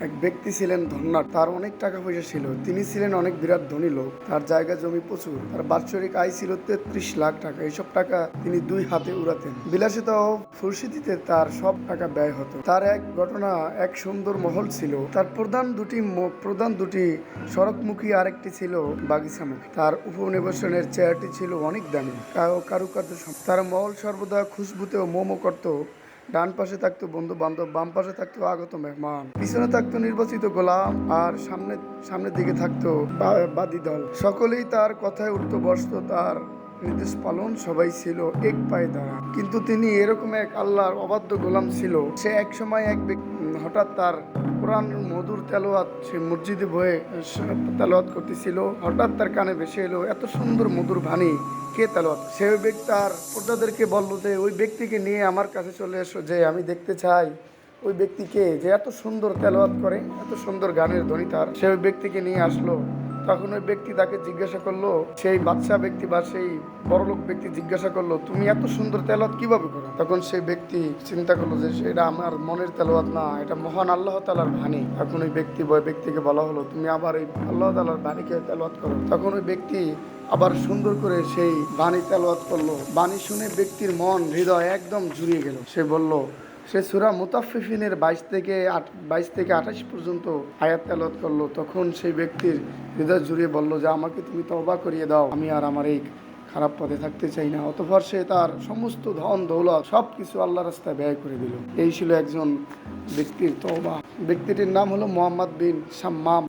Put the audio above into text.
এক ব্যক্তি ছিলেন ধন্যাঢ্য। তার অনেক টাকা পয়সা ছিল। তিনি ছিলেন অনেক বিরাট ধনী লোক। তার জায়গা জমি প্রচুর। তার বাৎসরিক আয় ছিল ৩৩ লাখ টাকা। এইসব টাকা তিনি দুই হাতে উড়াতেন। বিলাসিতা ও ফুর্সিদিতে তার সব টাকা ব্যয় হতো। তার এক ঘটনা, এক সুন্দর মহল ছিল। তার প্রধান দুটি সড়কমুখী, আরেকটি ছিল বাগিচামুখী। তার উপনিবেশনের চেয়ারটি ছিল অনেক দামি, কারুকার্য তার মহল সর্বদা খুশবুতে ও মোমো করত। ডান পাশে থাকতো বন্ধু বান্ধব, বাম পাশে থাকতো আগত মেহমান, পিছনে থাকতো নির্বাচিত গোলাম, আর সামনের দিকে থাকতো বাদী দল। সকলেই তার কথায় উঠতো বসতো, তার নির্দেশ পালন সবাই ছিল এক পায়ে দাঁড়া। কিন্তু তিনি এরকম এক আল্লাহর অবাধ্য গোলাম ছিল। সে এক সময় হঠাৎ তার কোরআন মধুর তেলাওয়াত সে মসজিদে বয়ে তেলাওয়াত করতেছিল। হঠাৎ তার কানে ভেসে এলো এত সুন্দর মধুর বাণী, কে তেলাওয়াত? সে ওই ব্যক্তি তার প্রজাদেরকে বলল যে ওই ব্যক্তিকে নিয়ে আমার কাছে চলে এসো, যে আমি দেখতে চাই ওই ব্যক্তিকে যে এত সুন্দর তেলাওয়াত করে, এত সুন্দর গানের ধ্বনি তার। সে ওই ব্যক্তিকে নিয়ে আসলো। তখন ওই ব্যক্তি তাকে জিজ্ঞাসা করলো, সেই বাদশা ব্যক্তি বা সেই বড়লোক ব্যক্তি জিজ্ঞাসা করলো, তুমি এত সুন্দর তেলাওয়াত কিভাবে করো? তখন সেই ব্যক্তি চিন্তা করলো যে সেটা আমার মনের তেলাওয়াত না, এটা মহান আল্লাহ তাআলার বাণী। তখন ওই ব্যক্তিকে বলা হলো, তুমি আবার এই আল্লাহ তাআলার বাণীকে তেলাওয়াত করো। তখন ওই ব্যক্তি আবার সুন্দর করে সেই বাণী তেলাওয়াত করলো। বাণী শুনে ব্যক্তির মন হৃদয় একদম জুড়িয়ে গেল। সে বলল, সে সূরা মুতাফফিফিনের 22 থেকে 28 পর্যন্ত আয়াত তেলাওয়াত করলো। তখন সেই ব্যক্তির হৃদয় জুড়িয়ে বলল যে আমাকে তুমি তওবা করিয়ে দাও, আমি আর আমার এই খারাপ পথে থাকতে চাই না। অতঃপর সে তার সমস্ত ধন দৌলত সব কিছু আল্লাহর রাস্তায় ব্যয় করে দিল। এই ছিল একজন ব্যক্তির তওবা। ব্যক্তিটির নাম হলো মুহাম্মদ বিন শাম্মাম।